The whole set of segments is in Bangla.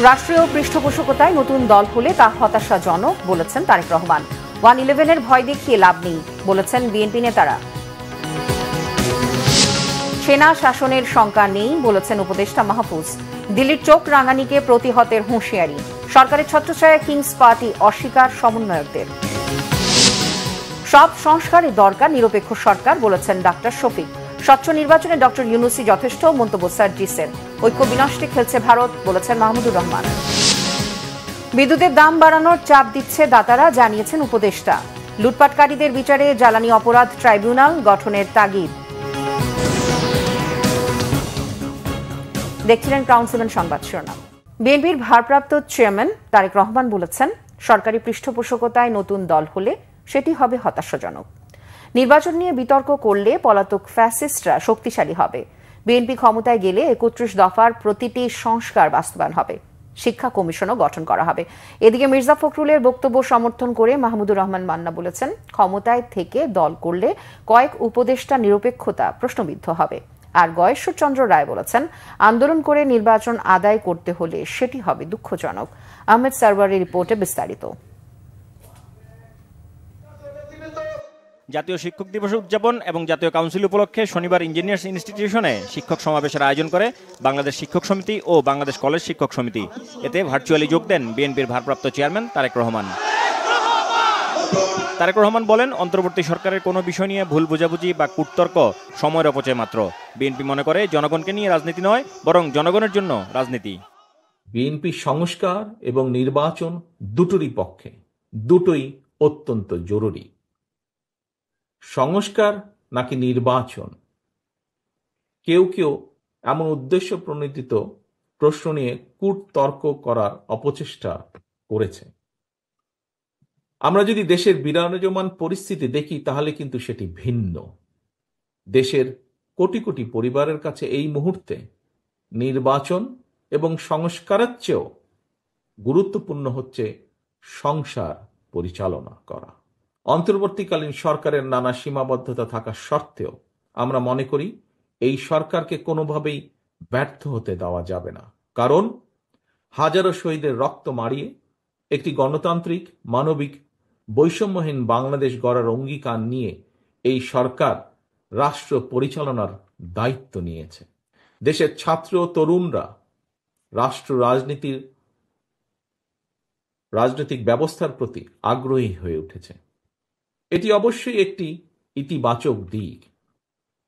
রাষ্ট্রীয় পৃষ্ঠপোষকতায় নতুন দল হলে তা হতাশাজনক বলেছেন তারেক রহমান। 111-এর ভয় দেখিয়ে লাভ নেই বলেছেন বিএনপি নেতারা। সেনা শাসনের শঙ্কা নেই বলেছেন উপদেষ্টা মাহফুজ। দিল্লির চোখ রাঙানিকে প্রতিহতের হুঁশিয়ারি। সরকারের ছত্রছায়ায় কিংস পার্টি অস্বীকার সমন্বয়কদের। সব সংস্কারের দরকার নিরপেক্ষ সরকার বলেছেন ডাক্তার শফিক। স্বচ্ছ নির্বাচনে ডক্টর ইউনূসই যথেষ্ট মন্তব্য সার্জিসের। ঐক্য বিনষ্টে খেলছে ভারত বলেছেন মাহমুদুর রহমান। বিদ্যুতের দাম বাড়ানোর চাপ দিচ্ছে দাতারা জানিয়েছেন উপদেষ্টা। লুটপাটকারীদের বিচারে জ্বালানি অপরাধ ট্রাইব্যুনাল গঠনের তাগিদ। দেখছিলেন ক্রাউন 7 সংবাদ শিরোনাম। বিএনপির ভারপ্রাপ্ত চেয়ারম্যান তারেক রহমান বলেছেন, সরকারি পৃষ্ঠপোষকতায় নতুন দল হলে সেটি হবে হতাশাজনক। নির্বাচন নিয়ে বিতর্ক করলে পলাতক ফ্যাসিস্টরা শক্তিশালী হবে। বিএনপি ক্ষমতায় গেলে 31 দফার প্রতিটি সংস্কার বাস্তবায়ন হবে। শিক্ষা কমিশনও গঠন করা হবে। এদিকে মির্জা ফখরুলের বক্তব্য সমর্থন করে মাহমুদুর রহমান মান্না বলেছেন, ক্ষমতায় থেকে দল করলে কয়েক উপদেষ্টা নিরপেক্ষতা প্রশ্নবিদ্ধ হবে। আর গয়েশ্বরচন্দ্র রায় বলেছেন, আন্দোলন করে নির্বাচন আদায় করতে হলে সেটি হবে দুঃখজনক। আহমেদ সারওয়ারের রিপোর্টে বিস্তারিত। জাতীয় শিক্ষক দিবস উদযাপন এবং জাতীয় কাউন্সিল উপলক্ষে শনিবার ইঞ্জিনিয়ার্স ইনস্টিটিউশনে শিক্ষক সমাবেশের আয়োজন করে বাংলাদেশ শিক্ষক সমিতি ও বাংলাদেশ কলেজ শিক্ষক সমিতি। এতে ভার্চুয়ালি যোগ দেন বিএনপির ভারপ্রাপ্ত চেয়ারম্যান তারেক রহমান। তারেক রহমান বলেন, অন্তর্বর্তী সরকারের কোনো বিষয় নিয়ে ভুল বোঝাবুঝি বা কূটতর্ক সময়ের অপচয় মাত্র। বিএনপি মনে করে জনগণকে নিয়ে রাজনীতি নয়, বরং জনগণের জন্য রাজনীতি। বিএনপি সংস্কার এবং নির্বাচন দুটোরই পক্ষে, দুটোই অত্যন্ত জরুরি। সংস্কার নাকি নির্বাচন, কেউ কেউ এমন উদ্দেশ্য প্রণোদিত প্রশ্ন নিয়ে কূটতর্ক করার অপচেষ্টা করেছে। আমরা যদি দেশের বিরাজমান পরিস্থিতি দেখি তাহলে কিন্তু সেটি ভিন্ন। দেশের কোটি কোটি পরিবারের কাছে এই মুহূর্তে নির্বাচন এবং সংস্কারের চেয়েও গুরুত্বপূর্ণ হচ্ছে সংসার পরিচালনা করা। অন্তর্বর্তীকালীন সরকারের নানা সীমাবদ্ধতা থাকা সত্ত্বেও আমরা মনে করি এই সরকারকে কোনোভাবেই ব্যর্থ হতে দেওয়া যাবে না। কারণ হাজারো শহীদের রক্ত মারিয়ে একটি গণতান্ত্রিক, মানবিক, বৈষম্যহীন বাংলাদেশ গড়ার অঙ্গীকার নিয়ে এই সরকার রাষ্ট্র পরিচালনার দায়িত্ব নিয়েছে। দেশের ছাত্র তরুণরা রাষ্ট্র রাজনৈতিক ব্যবস্থার প্রতি আগ্রহী হয়ে উঠেছে। এটি অবশ্যই একটি ইতিবাচক দিক।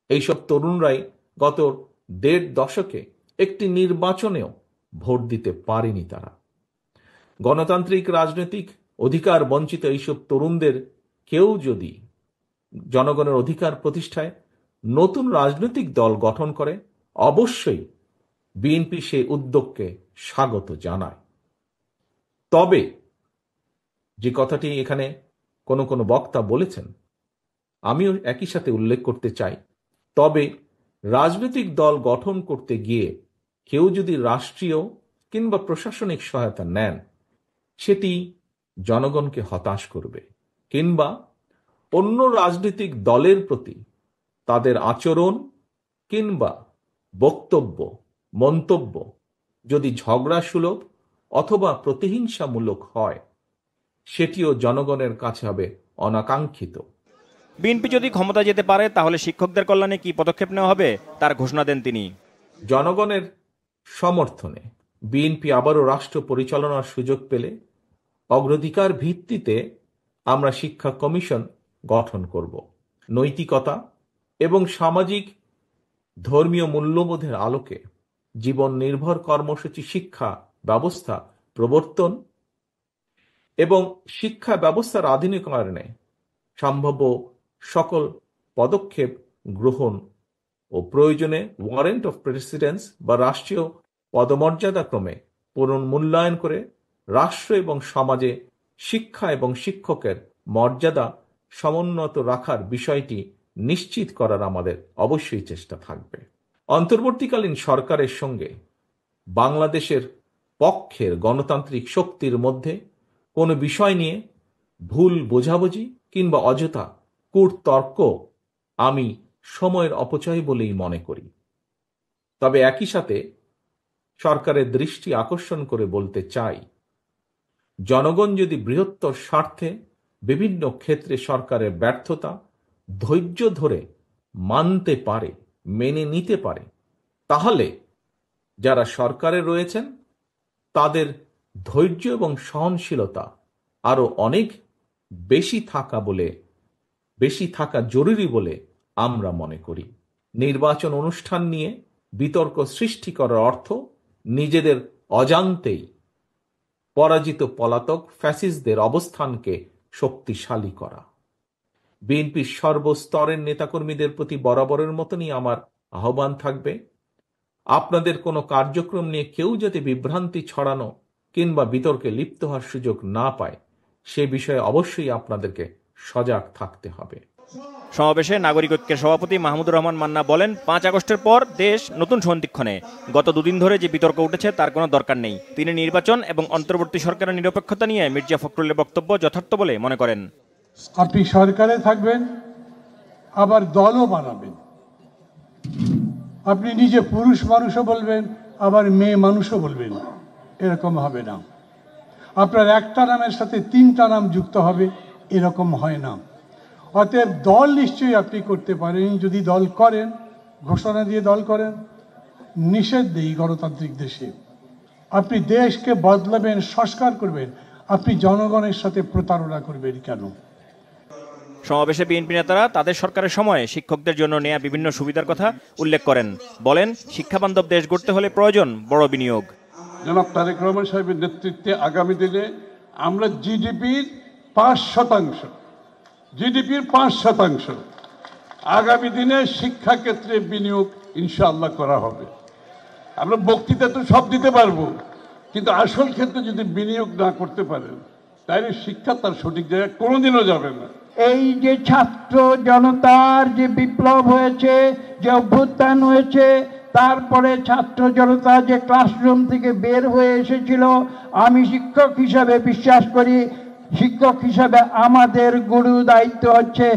এইসব তরুণরাই গত 1.5 দশকে একটি নির্বাচনেও ভোট দিতে পারেনি। তারা গণতান্ত্রিক রাজনৈতিক অধিকার বঞ্চিত এইসব তরুণদের কেউ যদি জনগণের অধিকার প্রতিষ্ঠায় নতুন রাজনৈতিক দল গঠন করে, অবশ্যই বিএনপি সেই উদ্যোগকে স্বাগত জানায়। তবে যে কথাটি এখানে কোনো বক্তা বলেছেন, আমিও একই সাথে উল্লেখ করতে চাই, তবে রাজনৈতিক দল গঠন করতে গিয়ে কেউ যদি রাষ্ট্রীয় কিংবা প্রশাসনিক সহায়তা নেন, সেটি জনগণকে হতাশ করবে, কিংবা অন্য রাজনৈতিক দলের প্রতি তাদের আচরণ কিংবা বক্তব্য, মন্তব্য যদি ঝগড়া সুলভ অথবা প্রতিহিংসামূলক হয়, সেটিও জনগণের কাছে হবে অনাকাঙ্ক্ষিত। বিএনপি যদি ক্ষমতা যেতে পারে তাহলে শিক্ষকদের কল্যাণে কি পদক্ষেপ নেওয়া হবে তার ঘোষণা দেন তিনি। জনগণের সমর্থনে বিএনপি আবারও রাষ্ট্র পরিচালনার সুযোগ পেলে অগ্রাধিকার ভিত্তিতে আমরা শিক্ষা কমিশন গঠন করব। নৈতিকতা এবং সামাজিক ধর্মীয় মূল্যবোধের আলোকে জীবন নির্ভর কর্মসূচি শিক্ষা ব্যবস্থা প্রবর্তন এবং শিক্ষা ব্যবস্থার আধুনিকায়নে সম্ভাব্য সকল পদক্ষেপ গ্রহণ ও প্রয়োজনে ওয়ারেন্ট অফ প্রেসিডেন্স বা রাষ্ট্রীয় পদমর্যাদা ক্রমে পুনর্মূল্যায়ন করে রাষ্ট্র এবং সমাজে শিক্ষা এবং শিক্ষকের মর্যাদা সমুন্নত রাখার বিষয়টি নিশ্চিত করার আমাদের অবশ্যই চেষ্টা থাকবে। অন্তর্বর্তীকালীন সরকারের সঙ্গে বাংলাদেশের পক্ষের গণতান্ত্রিক শক্তির মধ্যে কোনো বিষয় নিয়ে ভুল বোঝাবুঝি কিংবা অযথা কূটতর্ক আমি সময়ের অপচয় বলেই মনে করি। তবে একই সাথে সরকারের দৃষ্টি আকর্ষণ করে বলতে চাই, জনগণ যদি বৃহত্তর স্বার্থে বিভিন্ন ক্ষেত্রে সরকারের ব্যর্থতা ধৈর্য ধরে মানতে পারে, মেনে নিতে পারে, তাহলে যারা সরকারে রয়েছেন তাদের ধৈর্য এবং সহনশীলতা আরো অনেক বেশি থাকা জরুরি বলে আমরা মনে করি। নির্বাচন অনুষ্ঠান নিয়ে বিতর্ক সৃষ্টি করার অর্থ নিজেদের অজান্তেই পরাজিত পলাতক ফ্যাসিস্টদের অবস্থানকে শক্তিশালী করা। বিএনপির সর্বস্তরের নেতাকর্মীদের প্রতি বরাবরের মতনই আমার আহ্বান থাকবে, আপনাদের কোনো কার্যক্রম নিয়ে কেউ যাতে বিভ্রান্তি ছড়ানো কিংবা বিতর্কে লিপ্ত হওয়ার সুযোগ না পায় সে বিষয়ে অবশ্যই আপনাদেরকে সজাগ থাকতে হবে। সমাবেশে নাগরিক ঐক্যের সভাপতি মাহমুদুর রহমান মান্না বলেন, ৫ আগস্টের পর দেশ নতুন সন্ধিক্ষণে। গত দুদিন ধরে যে বিতর্ক উঠেছে তার কোনো দরকার নেই। তিনি নির্বাচন এবং অন্তর্বর্তী সরকারের নিরপেক্ষতা নিয়ে মির্জা ফখরুলের বক্তব্য যথার্থ বলে মনে করেন। আপনি সরকারে থাকবেন, আবার দলও বানাবেন। আপনি নিজে পুরুষ মানুষও বলবেন, আবার মেয়ে মানুষও বলবেন, এরকম হবে না। আপনার একটা নামের সাথে 3টা নাম যুক্ত হবে, এরকম হয় না। অতএব দল নিশ্চয়ই আপনি করতে পারেন, যদি দল করেন, ঘোষণা দিয়ে দল করেন, নিষেধ দেই গণতান্ত্রিক দেশে। আপনি দেশকে বদলাবেন, সংস্কার করবেন, আপনি জনগণের সাথে প্রতারণা করবেন কেন? সমাবেশে বিএনপি নেতারা তাদের সরকারের সময়ে শিক্ষকদের জন্য নেয়া বিভিন্ন সুবিধার কথা উল্লেখ করেন। বলেন, শিক্ষাবান্ধব দেশ গড়তে হলে প্রয়োজন বড় বিনিয়োগ। জনাব তারেক রহমান সাহেবের নেতৃত্বে আগামী দিনে আমরা জিডিপির 5% আগামী দিনে শিক্ষা ক্ষেত্রে বিনিয়োগ ইনশাআল্লাহ করা হবে। আমরা বক্তৃতা তো সব দিতে পারবো, কিন্তু আসল ক্ষেত্রে যদি বিনিয়োগ না করতে পারেন তাহলে শিক্ষা তার সঠিক জায়গায় কোনোদিনও যাবে না। এই যে ছাত্র জনতার যে বিপ্লব হয়েছে, যে অভ্যুত্থান হয়েছে, তারপরে ছাত্র জনতা যে ক্লাসরুম থেকে বের হয়ে এসেছিল, আমি শিক্ষক হিসাবে বিশ্বাস করি, শিক্ষক হিসাবে আমাদের গুরু দায়িত্ব হচ্ছে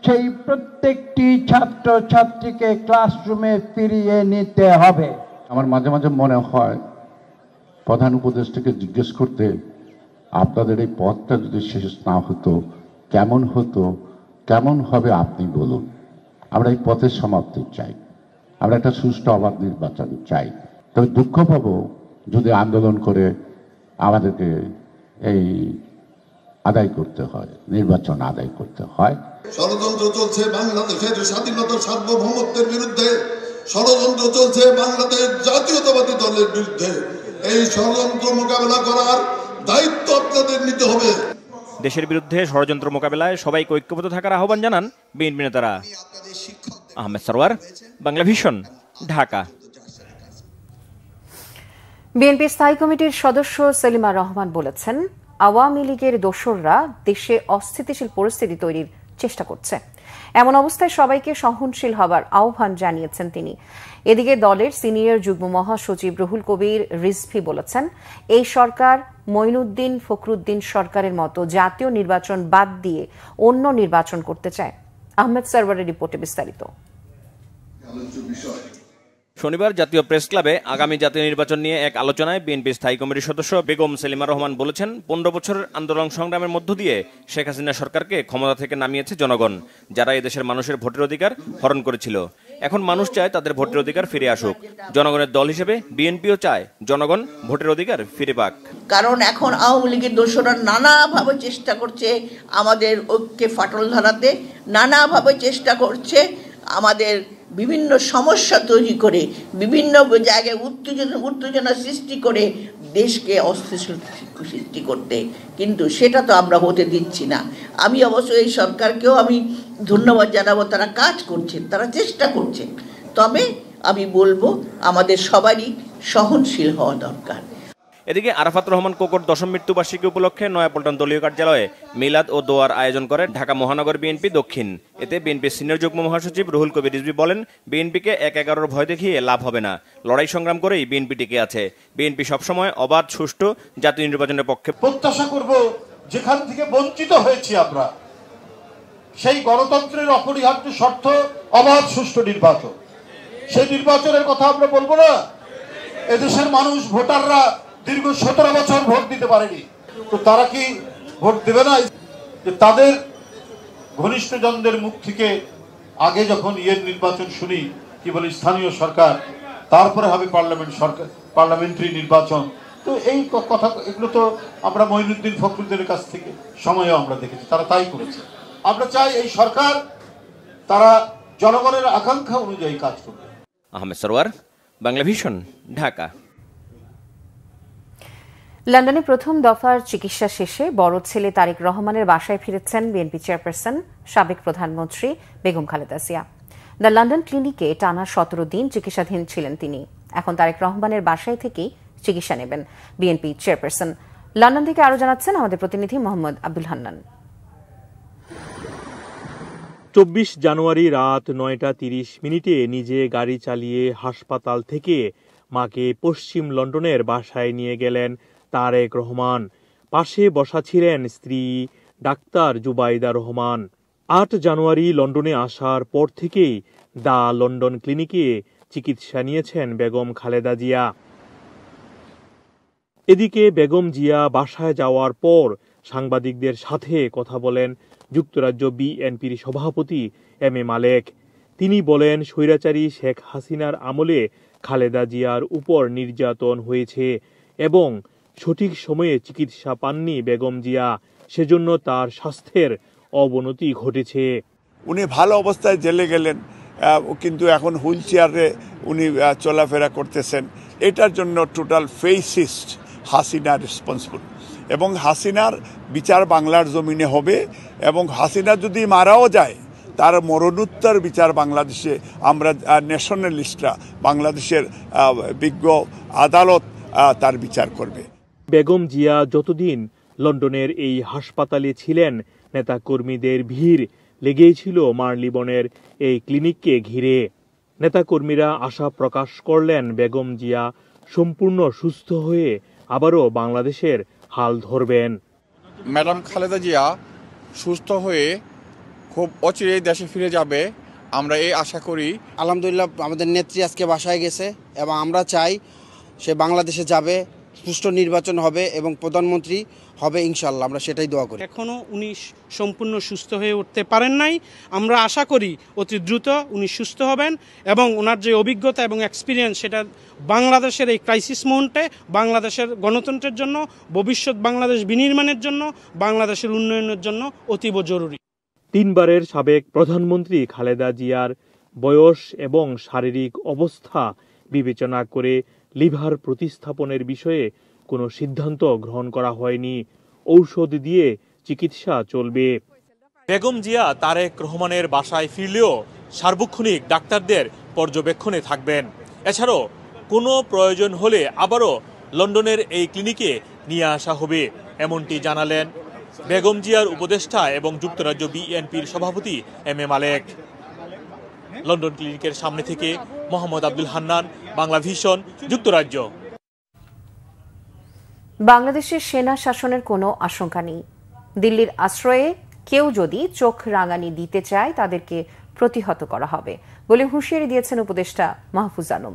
সেই প্রত্যেকটি ছাত্র ছাত্রীকে ক্লাসরুমে ফিরিয়ে নিতে হবে। আমার মাঝে মাঝে মনে হয় প্রধান উপদেষ্টাকে জিজ্ঞেস করতে, আপনাদের এই পথটা যদি শেষ না হতো কেমন হবে আপনি বলুন। আমরা এই পথের সমাপ্তি চাই, আমরা একটা সুষ্ঠু অবাধ নির্বাচন চাই। তবে দুঃখ পাবো যদি আন্দোলন করে আমাদেরকে এই আদায় করতে হয়, নির্বাচন আদায় করতে হয়। ষড়যন্ত্র চলছে বাংলাদেশের স্বাধীনতার সার্বভৌমত্বের বিরুদ্ধে, ষড়যন্ত্র চলছে বাংলাদেশ জাতীয়তাবাদী দলের বিরুদ্ধে। এই ষড়যন্ত্র মোকাবেলা করার দায়িত্ব আপনাদের নিতে হবে। দেশের বিরুদ্ধে ষড়যন্ত্র মোকাবেলায় সবাইকে ঐক্যবদ্ধ থাকার আহ্বান জানান বিএনপি নেতারা। আহমেদ সরওয়ার, বাংলা ভিশন, ঢাকা। বিএনপি স্থায়ী কমিটির সদস্য সেলিমা রহমান বলেছেন, আওয়ামী লীগের দোসররা দেশে অস্থিতিশীল পরিস্থিতি তৈরির চেষ্টা করছে। এমন অবস্থায় সবাইকে সহনশীল হবার আহ্বান জানিয়েছেন তিনি। এদিকে দলের সিনিয়র যুগ্ম মহাসচিব রুহুল কবির রিজভী বলেছেন, এই সরকার মঈনুদ্দিন ফখরুদ্দিন সরকারের মতো জাতীয় নির্বাচন বাদ দিয়ে অন্য নির্বাচন করতে চায়। আহমেদ সরওয়ারের রিপোর্টে বিস্তারিত। শনিবার জাতীয় প্রেস ক্লাবে আগামী জাতীয় নির্বাচন নিয়ে এক আলোচনায় বিএনপি স্থায়ী কমিটির সদস্য বেগম সেলিমা রহমান বলেছেন, 15 বছরের আন্দোলন সংগ্রামের মধ্য দিয়ে শেখ হাসিনা সরকারকে ক্ষমতা থেকে নামিয়েছে জনগণ, যারা এদেশের মানুষের ভোটের অধিকার হরণ করেছিল। এখন মানুষ চায় তাদের ভোটের অধিকার ফিরে আসুক। জনগণের দল হিসেবে বিএনপিও চায় জনগণ ভোটের অধিকার ফিরে পাক। কারণ এখন আওয়ামী লীগের দোসররা নানাভাবে চেষ্টা করছে আমাদের ঐক্যে ফাটল ধরাতে, নানাভাবে চেষ্টা করছে আমাদের বিভিন্ন সমস্যা তৈরি করে, বিভিন্ন জায়গায় উত্তেজনা সৃষ্টি করে দেশকে অস্থিতিশীল সৃষ্টি করতে, কিন্তু সেটা তো আমরা হতে দিচ্ছি না। আমি অবশ্য এই সরকারকেও আমি ধন্যবাদ জানাবো, তারা কাজ করছেন, তারা চেষ্টা করছেন। তবে আমি বলবো আমাদের সবারই সহনশীল হওয়া দরকার। এদিকে আরাফাত রহমান কোকর দশম মৃত্যুবার্ষিকী উপলক্ষে নয়াপল্টন দলীয় কার্যালয়ে মিলাদ ও দোয়ার আয়োজন করে ঢাকা মহানগর বিএনপি দক্ষিণ। এতে বিএনপির সিনিয়র যুগ্ম মহাসচিব রুহুল কবির রিজভী বলেন, বিএনপিকে 1-11 ভয় দেখিয়ে লাভ হবে না, লড়াই সংগ্রাম করেই বিএনপি টিকে আছে। বিএনপি সবসময় অবাধ সুষ্ঠু জাতীয় নির্বাচনের পক্ষে। প্রত্যাশা করব যেখান থেকে বঞ্চিত হয়েছি আমরা, সেই গণতন্ত্রের অপরিহার্য শর্ত অবাধ সুষ্ঠু নির্বাচন। সেই নির্বাচনের কথা আমরা বলবো না, এদেশের মানুষ ভোটাররা দীর্ঘ 17 বছর ভোট দিতে পারেনি, তো তারা কি ভোট দেবে না? যে তাদের ঘনিষ্ঠজনদের মুখ থেকে আগে যখন নির্বাচন শুনি কি বলে স্থানীয় সরকার, তারপরে হবে পার্লামেন্টারি নির্বাচন, তো এই কথা এগুলো তো আমরা মঈনুদ্দিন ফখরুদ্দিনের কাছ থেকে সময়ও আমরা দেখেছি, তারা তাই করেছে। আমরা চাই এই সরকার তারা জনগণের আকাঙ্ক্ষা অনুযায়ী কাজ করবে। আহমেদ সরওয়ার, বাংলা ভিশন, ঢাকা। লন্ডনে প্রথম দফার চিকিৎসা শেষে বড় ছেলে তারেক রহমানের বাসায় ফিরেছেন বিএনপি চেয়ারপারসন সাবেক প্রধানমন্ত্রী বেগম খালেদা জিয়া। দ্য লন্ডন ক্লিনিকে টানা 17 দিন চিকিৎসাধীন ছিলেন তিনি। এখন তারেক রহমানের বাসায় থেকেই চিকিৎসা নেবেন বিএনপি চেয়ারপারসন। লন্ডন থেকে আরো জানাচ্ছেন আমাদের প্রতিনিধি মোহাম্মদ আব্দুল হান্নান। 24 জানুয়ারি রাত 9:30 নিজে গাড়ি চালিয়ে হাসপাতাল থেকে মাকে পশ্চিম লন্ডনের বাসায় নিয়ে গেলেন তারেক রহমান। পাশে বসা ছিলেন স্ত্রী ডাক্তার জুবাইদা রহমান। 8 জানুয়ারি লন্ডনে আসার পর থেকেই দ্য লন্ডন ক্লিনিকে চিকিৎসা নিয়েছেন বেগম খালেদা জিয়া। এদিকে বেগম জিয়া বাসায় যাওয়ার পর সাংবাদিকদের সাথে কথা বলেন যুক্তরাজ্য বিএনপির সভাপতি এম এ মালেক। তিনি বলেন, স্বৈরাচারী শেখ হাসিনার আমলে খালেদা জিয়ার উপর নির্যাতন হয়েছে এবং সঠিক সময়ে চিকিৎসা পাননি বেগম জিয়া, সেজন্য তার স্বাস্থ্যের অবনতি ঘটেছে। উনি ভালো অবস্থায় জেলে গেলেন, কিন্তু এখন হুইল চেয়ারে উনি চলাফেরা করতেছেন। এটার জন্য টোটাল ফেসিস্ট হাসিনা রেসপন্সিবল, এবং হাসিনার বিচার বাংলার জমিনে হবে, এবং হাসিনা যদি মারাও যায় তার মরণোত্তর বিচার বাংলাদেশে আমরা ন্যাশনালিস্টরা, বাংলাদেশের বিজ্ঞ আদালত তার বিচার করবে। বেগম জিয়া যতদিন লন্ডনের এই হাসপাতালে ছিলেন, নেতাকর্মীদের ভিড় লেগেই ছিল মার্লিবনের এই ক্লিনিককে ঘিরে। নেতাকর্মীরা আশা প্রকাশ করলেন বেগম জিয়া সম্পূর্ণ সুস্থ হয়ে আবারও বাংলাদেশের হাল ধরবেন। ম্যাডাম খালেদা জিয়া সুস্থ হয়ে খুব অচিরেই দেশে ফিরে যাবে, আমরা এই আশা করি। আলহামদুলিল্লাহ আমাদের নেত্রী আজকে বাসায় গেছে এবং আমরা চাই সে বাংলাদেশে যাবে, সুষ্ঠু নির্বাচন হবে এবং প্রধানমন্ত্রী হবে ইনশাল্লাহ, আমরা সেটাই দোয়া করি। এখনও উনি সম্পূর্ণ সুস্থ হয়ে উঠতে পারেন নাই, আমরা আশা করি অতি দ্রুত উনি সুস্থ হবেন এবং ওনার যে অভিজ্ঞতা এবং এক্সপিরিয়েন্স সেটা বাংলাদেশের এই ক্রাইসিস মুহূর্তে বাংলাদেশের গণতন্ত্রের জন্য, ভবিষ্যৎ বাংলাদেশ বিনির্মাণের জন্য, বাংলাদেশের উন্নয়নের জন্য অতীব জরুরি। 3 বারের সাবেক প্রধানমন্ত্রী খালেদা জিয়ার বয়স এবং শারীরিক অবস্থা বিবেচনা করে লিভার প্রতিস্থাপনের বিষয়ে কোনো সিদ্ধান্ত গ্রহণ করা হয়নি। ঔষধ দিয়ে চিকিৎসা চলবে। বেগম জিয়া তারেক রহমানের বাসায় ফিরলেও সার্বক্ষণিক ডাক্তারদের পর্যবেক্ষণে থাকবেন। এছাড়াও কোনো প্রয়োজন হলে আবারও লন্ডনের এই ক্লিনিকে নিয়ে আসা হবে, এমনটি জানালেন বেগম জিয়ার উপদেষ্টা এবং যুক্তরাজ্য বিএনপির সভাপতি এম এ মালেক। লন্ডন ক্লিনিকের সামনে থেকে মোহাম্মদ আব্দুল হান্নান, বাংলা ভিশন, যুক্তরাজ্য। বাংলাদেশের সেনা শাসনের কোনো আশঙ্কা নেই। দিল্লির আশ্রয়ে কেউ যদি চোখ রাঙানি দিতে চায় তাদেরকে প্রতিহত করা হবে বলে হুঁশিয়ারি দিয়েছেন উপদেষ্টা মাহফুজ আলম।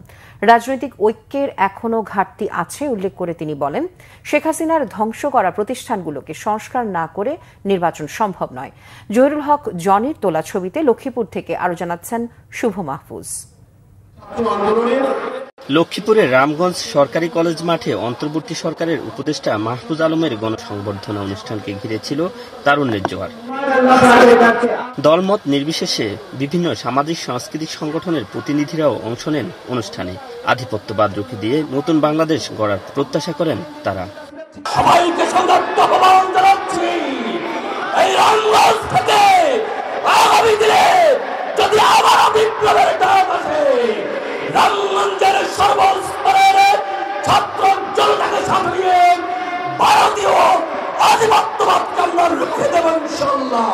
রাজনৈতিক ঐক্যের এখনও ঘাটতি আছে উল্লেখ করে তিনি বলেন, শেখ হাসিনার ধ্বংস করা প্রতিষ্ঠানগুলোকে সংস্কার না করে নির্বাচন সম্ভব নয়। জহিরুল হক জনির তোলা ছবিতে লক্ষ্মীপুর থেকে আরো জানাচ্ছেন শুভ মাহফুজ। লক্ষ্মীপুরের রামগঞ্জ সরকারি কলেজ মাঠে অন্তর্বর্তী সরকারের উপদেষ্টা মাহফুজ আলমের গণসংবর্ধনা অনুষ্ঠানকে ঘিরে ছিল তারুণ্যের জোয়ার। দলমত নির্বিশেষে বিভিন্ন সামাজিক সাংস্কৃতিক সংগঠনের প্রতিনিধিরাও অংশ নেন অনুষ্ঠানে। আধিপত্যবাদ রুখে দিয়ে নতুন বাংলাদেশ গড়ার প্রত্যাশা করেন তারা। সবাইকে সংযুক্ত আহ্বান জানাচ্ছি, এই রামগঞ্জ থেকে আগামী দিনে যদি আবার বিপ্লবের ডাক আসে, রামগঞ্জের সর্বস্তরের ছাত্র জনতাকে সাথে নিয়ে ভারতীয় আধিপত্যবাদকে আমরা রুখে দেব ইনশাআল্লাহ।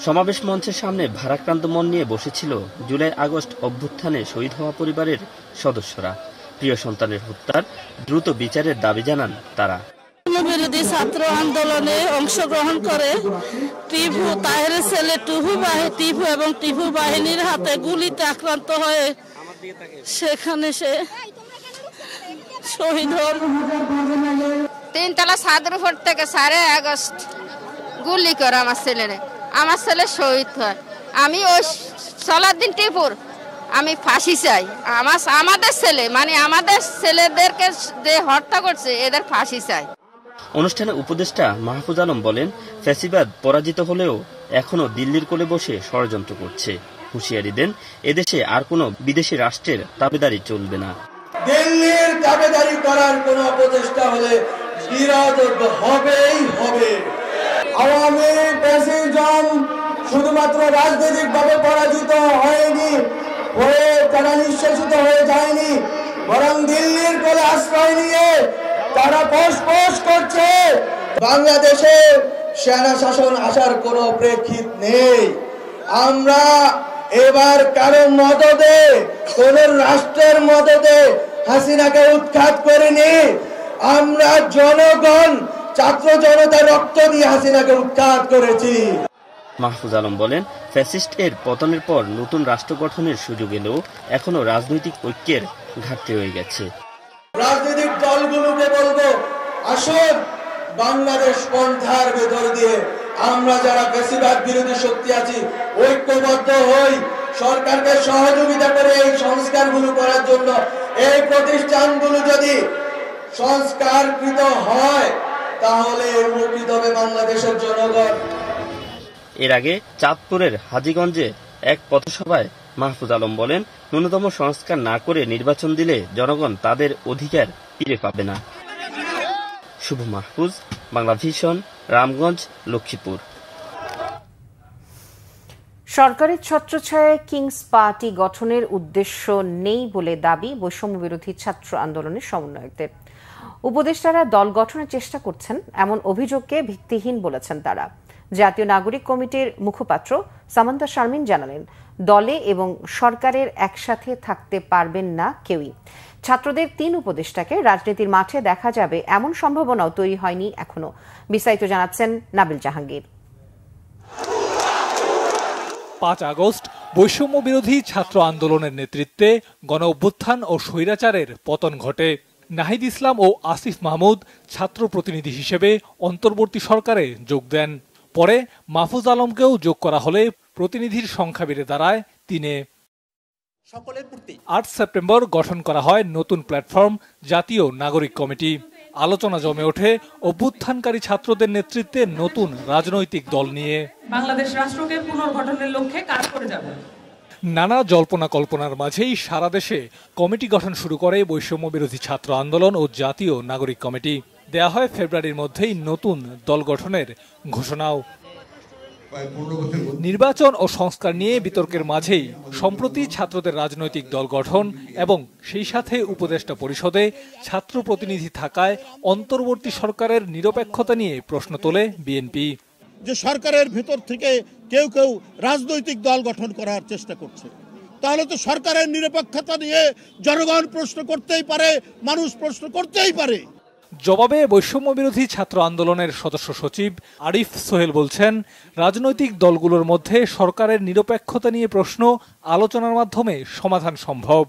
সমাবেশ মঞ্চের সামনে ভারাক্রান্ত মন নিয়ে বসেছিল জুলাই আগস্ট অভ্যুত্থানে শহীদ হওয়া পরিবারের সদস্যরা। প্রিয় সন্তানের হত্যার দ্রুত বিচারের দাবি জানান তারা। বিরোধী ছাত্র আন্দোলনে অংশগ্রহণ করে টিপু তাহেরের ছেলে টিপু এবং টিপু বাহিনীর হাতে গুলিতে আক্রান্ত হয়ে সেখানে সে শহীদ হন। 3 তলা ছাদের উপর থেকে 4 আগস্ট গুলি করে আমার ছেলে শহীদ হয়। আমি ওই সালাউদ্দিন টিপুর আমি ফাঁসি চাই। আমাদের ছেলে মানে আমাদের ছেলেদেরকে যে হত্যা করছে এদের ফাঁসি চাই। অনুষ্ঠানে উপদেষ্টা মাহফুজ আলম বলেন, ফ্যাসিবাদ পরাজিত হলেও এখনো দিল্লির কোলে বসে ষড়যন্ত্র করছে। হুঁশিয়ারি দেন, এদেশে আর কোনো বিদেশি রাষ্ট্রের দাবিদারি চলবে না। দিল্লির দাবিদারি করার কোন প্রচেষ্টা হলে বিরোধ হবেই হবে। আওয়ামী ফ্যাসিজম শুধুমাত্র রাজনৈতিকভাবে পরাজিত হয়নি, হয়ে তারা নিঃশেষিত হয়ে যায়নি, বরং দিল্লির কোলে আশ্রয় নিয়ে তারা ফোঁস করছে। বাংলাদেশে সেনা শাসন আসার কোনো প্রেক্ষিত নেই। আমরা এবার কারো মদদে, কোন রাষ্ট্রের মদদে হাসিনাকে উৎখাত করিনি। আমরা জনগণ, ছাত্র জনতা রক্ত দিয়ে হাসিনাকে উৎখাত করেছি। মাহফুজ আলম বলেন, ফ্যাসিস্ট এর পতনের পর নতুন রাষ্ট্র গঠনের সুযোগ এলেও এখনো রাজনৈতিক ঐক্যের ঘাটতি রয়ে গেছে। রাজনৈতিক দলগুলোকে বলবো, আসুন বাংলাদেশ পন্থার ভেতর দিয়ে আমরা যারা ফ্যাসিবাদ বিরোধী শক্তি আছি ঐক্যবদ্ধ হই, সরকারকে সহযোগিতা করে এই সংস্কারগুলো করার জন্য। এই প্রতিষ্ঠানগুলো যদি সংস্কারকৃত হয় তাহলে উপকৃত হবে বাংলাদেশের জনগণ। এর আগে চাঁদপুরের হাজীগঞ্জে এক পথসভায় মাহফুজ আলম বলেন, ন্যূনতম সংস্কার না করে নির্বাচন দিলে জনগণ তাদের অধিকার ফিরে পাবে না। শুভ মাহফুজ, বাংলা ভিশন, রামগঞ্জ, লক্ষ্মীপুর। সরকারের ছত্রছায়ায় কিংস পার্টি গঠনের উদ্দেশ্য নেই বলে দাবি বৈষম্য বিরোধী ছাত্র আন্দোলনের সমন্বয়কদের। উপদেষ্টারা দল গঠনের চেষ্টা করছেন এমন অভিযোগকে ভিত্তিহীন বলেছেন তারা। জাতীয় নাগরিক কমিটির মুখপাত্র সামান্তা শারমিন জানালেন, দলে এবং সরকারের একসাথে থাকতে পারবেন না কেউই। ছাত্রদের 3 উপদেষ্টাকে রাজনীতির মাঠে দেখা যাবে এমন সম্ভাবনাও তৈরি হয়নি এখনো। বিস্তারিত জানাচ্ছেন নাবিল জাহাঙ্গীর। 5 আগস্ট বৈষম্য বিরোধী ছাত্র আন্দোলনের নেতৃত্বে গণ অভ্যুত্থান ও স্বৈরাচারের পতন ঘটে। নাহিদ ইসলাম ও আসিফ মাহমুদ ছাত্র প্রতিনিধি হিসেবে অন্তর্বর্তী সরকারে যোগ দেন। পরে মাহফুজ আলমকেও যোগ করা হলে প্রতিনিধির সংখ্যা বেড়ে দাঁড়ায় 3-এ। 8 সেপ্টেম্বর গঠন করা হয় নতুন প্ল্যাটফর্ম জাতীয় নাগরিক কমিটি। আলোচনা জমে ওঠে অভ্যুত্থানকারী ছাত্রদের নেতৃত্বে নতুন রাজনৈতিক দল নিয়ে। বাংলাদেশ রাষ্ট্রকে পুনর্গঠনের লক্ষ্যে কাজ করে যাবে। নানা জল্পনা কল্পনার মাঝেই সারা দেশে কমিটি গঠন শুরু করে বৈষম্য বিরোধী ছাত্র আন্দোলন ও জাতীয় নাগরিক কমিটি। দেয়া হয় ফেব্রুয়ারির মধ্যেই নতুন দল গঠনের ঘোষণাও। নির্বাচন ও সংস্কার নিয়ে বিতর্কের মাঝেই সম্প্রতি ছাত্রদের রাজনৈতিক দল গঠন এবং সেই সাথে উপদেষ্টা পরিষদে ছাত্র প্রতিনিধি থাকায় অন্তর্বর্তী সরকারের নিরপেক্ষতা নিয়ে প্রশ্ন তোলে বিএনপি। যে সরকারের ভেতর থেকে কেউ কেউ রাজনৈতিক দল গঠন করার চেষ্টা করছে, তাহলে তো সরকারের নিরপেক্ষতা নিয়ে জনগণ প্রশ্ন করতেই পারে, মানুষ প্রশ্ন করতেই পারে। জবাবে বৈষম্য বিরোধী ছাত্র আন্দোলনের সদস্য সচিব আরিফ সোহেল বলছেন, রাজনৈতিক দলগুলোর মধ্যে সরকারের নিরপেক্ষতা নিয়ে প্রশ্ন আলোচনার মাধ্যমে সমাধান সম্ভব।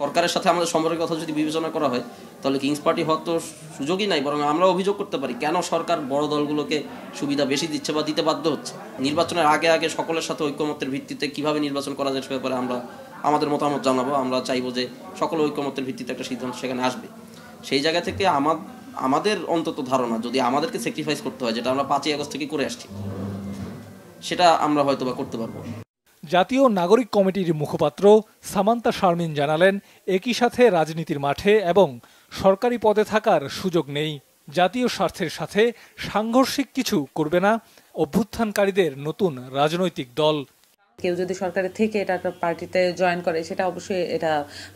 সরকারের সাথে আমাদের সম্পর্কের কথা যদি বিবেচনা করা হয় তাহলে কিংস পার্টি হওয়ার তো সুযোগই নাই, বরং আমরা অভিযোগ করতে পারি কেন সরকার বড় দলগুলোকে সুবিধা বেশি দিচ্ছে বা দিতে বাধ্য হচ্ছে। নির্বাচনের আগে আগে সকলের সাথে ঐক্যমত্যের ভিত্তিতে কিভাবে নির্বাচন করা যায় সে ব্যাপারে আমরা আমাদের মতামত জানাবো। আমরা চাইবো যে সকল ঐক্যমত্যের ভিত্তিতে একটা সিদ্ধান্ত সেখানে আসবে। সেই জায়গা থেকে আমাদের অন্তত ধারণা, যদি আমাদেরকে স্যাক্রিফাইস করতে হয়, যেটা আমরা 5 আগস্ট থেকে করে আসছি, সেটা আমরা হয়তো বা করতে পারবো। জাতীয় নাগরিক কমিটির মুখপাত্র সামান্তা শারমিন জানালেন, একই সাথে রাজনীতির মাঠে এবং সরকারি পদে থাকার সুযোগ নেই। জাতীয় স্বার্থের সাথে সাংঘর্ষিক কিছু করবে না অভ্যুত্থানকারীদের নতুন রাজনৈতিক দল। কেউ যদি সরকারের থেকে এটা একটা পার্টিতে জয়েন করে সেটা অবশ্যই এটা